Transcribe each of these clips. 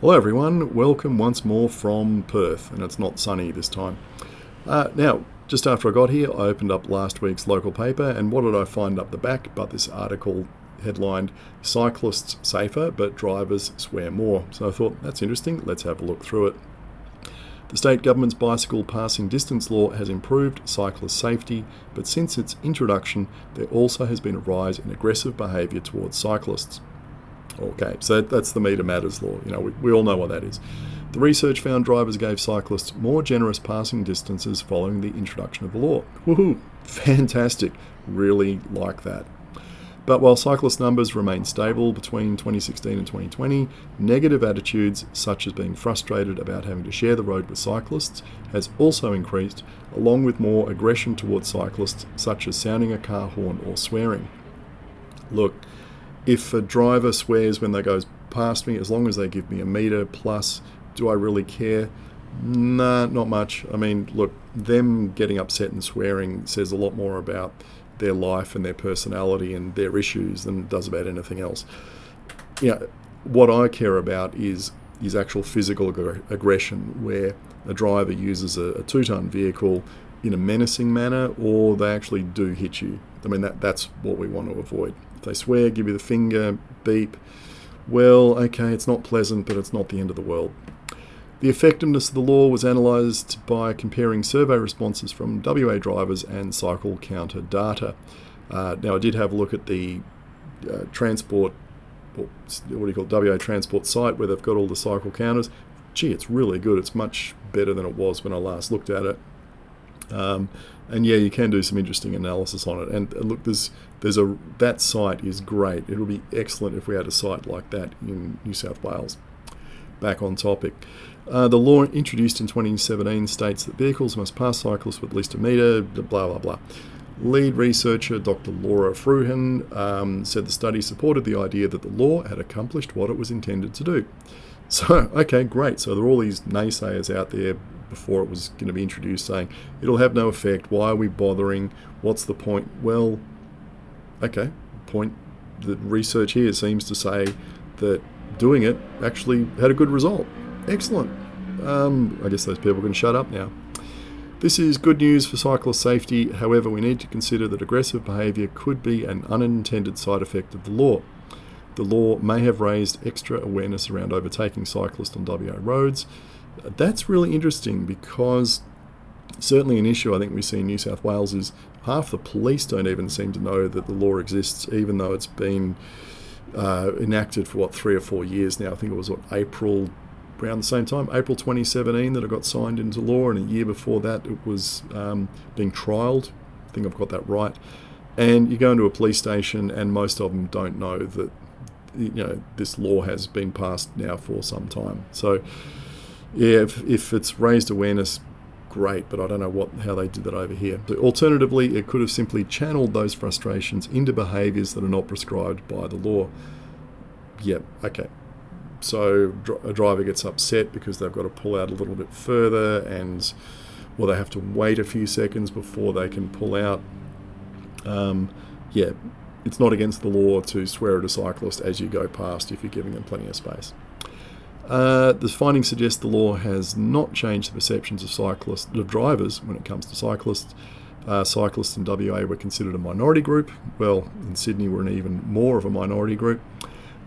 Hello everyone, welcome once more from Perth, and it's not sunny this time. Now, just after I got here, I opened up last week's local paper, and what did I find up the back but this article headlined, "Cyclists Safer, but Drivers Swear More." So I thought, that's interesting, let's have a look through it. The state government's bicycle passing distance law has improved cyclist safety, but since its introduction, there also has been a rise in aggressive behaviour towards cyclists. Okay, so that's the meter matters law. We all know what that is. The research found drivers gave cyclists more generous passing distances following the introduction of the law. Woohoo! Fantastic. Really like that. But while cyclist numbers remain stable between 2016 and 2020, negative attitudes, such as being frustrated about having to share the road with cyclists, has also increased, along with more aggression towards cyclists, such as sounding a car horn or swearing. Look, if a driver swears when they go past me, as long as they give me a meter plus, do I really care? Nah, not much. I mean, look, them getting upset and swearing says a lot more about their life and their personality and their issues than it does about anything else. What I care about is actual physical aggression, where a driver uses a 2-ton vehicle in a menacing manner, or they actually do hit you. I mean, that's what we want to avoid. If they swear, give you the finger, beep, well, okay, it's not pleasant, but it's not the end of the world. The effectiveness of the law was analysed by comparing survey responses from WA drivers and cycle counter data. Now, I did have a look at the transport, WA Transport site, where they've got all the cycle counters. Gee, it's really good. It's much better than it was when I last looked at it. And yeah, you can do some interesting analysis on it. And look, that site is great. It'll be excellent if we had a site like that in New South Wales. Back on topic. The law introduced in 2017 states that vehicles must pass cyclists with at least a metre, blah, blah, blah. Lead researcher Dr. Laura Fruhan said the study supported the idea that the law had accomplished what it was intended to do. So, okay, great. So there are all these naysayers out there before it was going to be introduced saying, it'll have no effect, why are we bothering, what's the point? Well, okay, the research here seems to say that doing it actually had a good result. Excellent. I guess those people can shut up now. This is good news for cyclist safety. However, we need to consider that aggressive behaviour could be an unintended side effect of the law. The law may have raised extra awareness around overtaking cyclists on WA roads. That's really interesting, because certainly an issue I think we see in New South Wales is half the police don't even seem to know that the law exists, even though it's been enacted for 3 or 4 years now. I think it was April, around the same time, April 2017, that it got signed into law, and a year before that it was being trialled. I think I've got that right. And you go into a police station and most of them don't know that this law has been passed now for some time. So yeah, if it's raised awareness, great, but I don't know how they did that over here. So alternatively, it could have simply channeled those frustrations into behaviours that are not prescribed by the law. Yep, okay. So a driver gets upset because they've got to pull out a little bit further, and they have to wait a few seconds before they can pull out. Yeah, it's not against the law to swear at a cyclist as you go past if you're giving them plenty of space. The findings suggest the law has not changed the perceptions of drivers when it comes to cyclists. Cyclists in WA were considered a minority group. Well, in Sydney we're an even more of a minority group.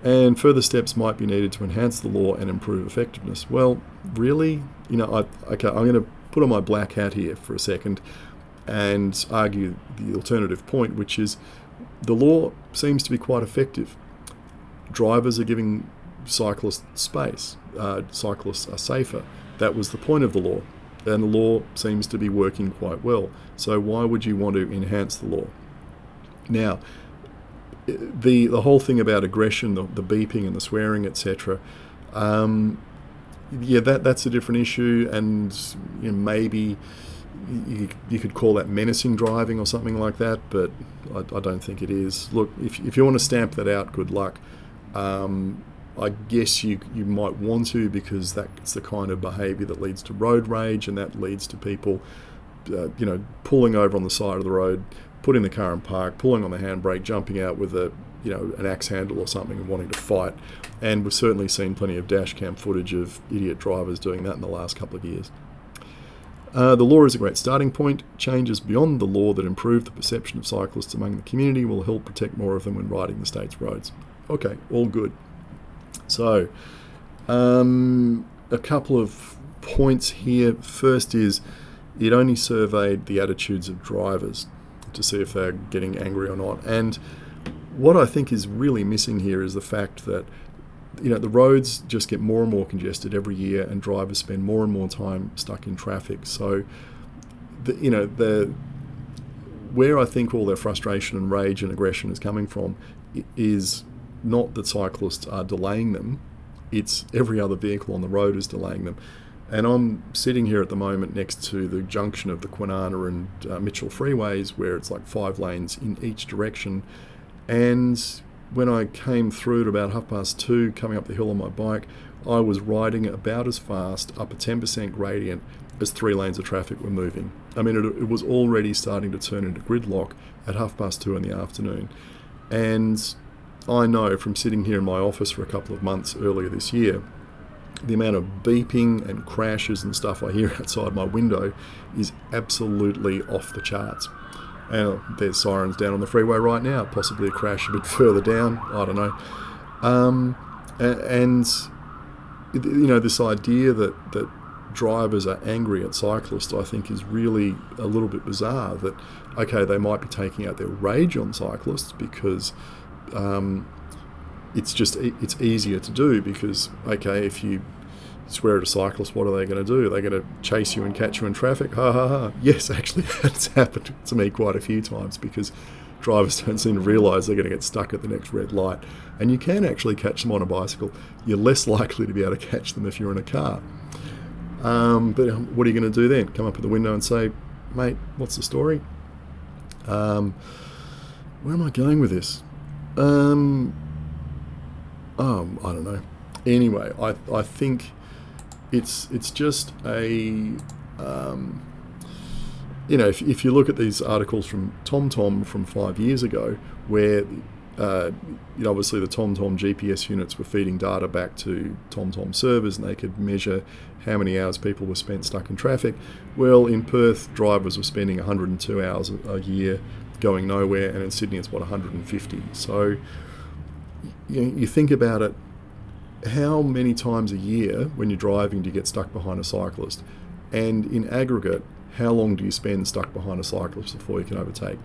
And further steps might be needed to enhance the law and improve effectiveness. Well, really? I'm going to put on my black hat here for a second and argue the alternative point, which is the law seems to be quite effective. Drivers are giving cyclists space. Cyclists are safer. That was the point of the law, and the law seems to be working quite well. So why would you want to enhance the law? Now, the whole thing about aggression, the beeping and the swearing, etc. That's a different issue, and maybe you could call that menacing driving or something like that, but I don't think it is. Look, if you want to stamp that out, good luck. I guess you might want to, because that's the kind of behaviour that leads to road rage, and that leads to people pulling over on the side of the road, putting the car in park, pulling on the handbrake, jumping out with a an axe handle or something and wanting to fight. And we've certainly seen plenty of dash cam footage of idiot drivers doing that in the last couple of years. The law is a great starting point. Changes beyond the law that improve the perception of cyclists among the community will help protect more of them when riding the state's roads. Okay, all good. So, a couple of points here. First is, it only surveyed the attitudes of drivers to see if they're getting angry or not. And what I think is really missing here is the fact that the roads just get more and more congested every year, and drivers spend more and more time stuck in traffic. So, where I think all their frustration and rage and aggression is coming from is not that cyclists are delaying them, it's every other vehicle on the road is delaying them. And I'm sitting here at the moment next to the junction of the Kwinana and Mitchell freeways, where it's like 5 lanes in each direction. And when I came through at about 2:30 coming up the hill on my bike, I was riding about as fast up a 10% gradient as 3 lanes of traffic were moving. I mean, it was already starting to turn into gridlock at 2:30 in the afternoon. And I know from sitting here in my office for a couple of months earlier this year, the amount of beeping and crashes and stuff I hear outside my window is absolutely off the charts. And there's sirens down on the freeway right now, possibly a crash a bit further down, I don't know. And this idea that drivers are angry at cyclists, I think, is really a little bit bizarre. That, okay, they might be taking out their rage on cyclists because it's easier to do because, okay, if you swear at a cyclist, what are they going to do? Are they going to chase you and catch you in traffic? Ha ha ha. Yes, actually, that's happened to me quite a few times because drivers don't seem to realise they're going to get stuck at the next red light. And you can actually catch them on a bicycle. You're less likely to be able to catch them if you're in a car. But what are you going to do then? Come up at the window and say, mate, what's the story? Where am I going with this? I don't know. Anyway, I think it's just a if you look at these articles from TomTom from 5 years ago, where obviously the TomTom GPS units were feeding data back to TomTom servers, and they could measure how many hours people were spent stuck in traffic. Well, in Perth, drivers were spending 102 hours a year going nowhere, and in Sydney it's 150. So you think about it, how many times a year when you're driving do you get stuck behind a cyclist? And in aggregate, how long do you spend stuck behind a cyclist before you can overtake?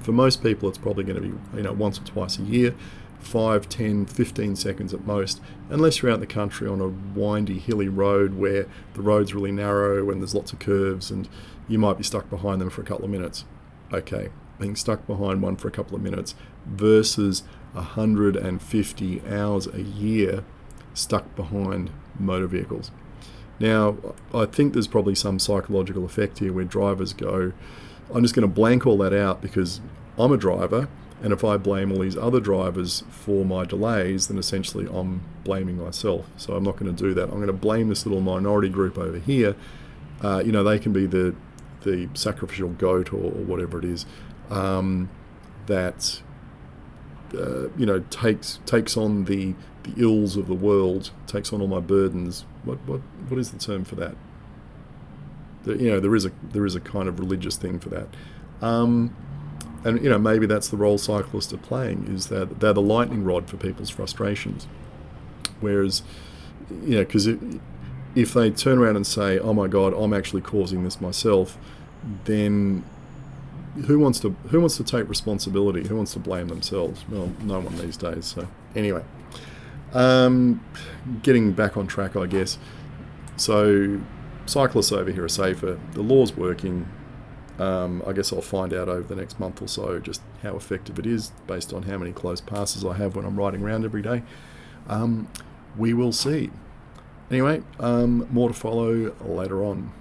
For most people, it's probably going to be once or twice a year, 5, 10, 15 seconds at most, unless you're out in the country on a windy, hilly road where the road's really narrow and there's lots of curves and you might be stuck behind them for a couple of minutes. Okay, being stuck behind one for a couple of minutes versus 150 hours a year stuck behind motor vehicles. Now, I think there's probably some psychological effect here where drivers go, I'm just going to blank all that out because I'm a driver, and if I blame all these other drivers for my delays, then essentially I'm blaming myself. So I'm not going to do that. I'm going to blame this little minority group over here. They can be the sacrificial goat or whatever it is that takes on the ills of the world, takes on all my burdens. What is the term for that? There is a kind of religious thing for that, and maybe that's the role cyclists are playing, is that they're the lightning rod for people's frustrations. Whereas, because if they turn around and say, "Oh my God, I'm actually causing this myself," then who wants to take responsibility? Who wants to blame themselves? Well, no one these days. So anyway, getting back on track, I guess. So cyclists over here are safer. The law's working. I guess I'll find out over the next month or so just how effective it is based on how many close passes I have when I'm riding around every day. We will see. Anyway, more to follow later on.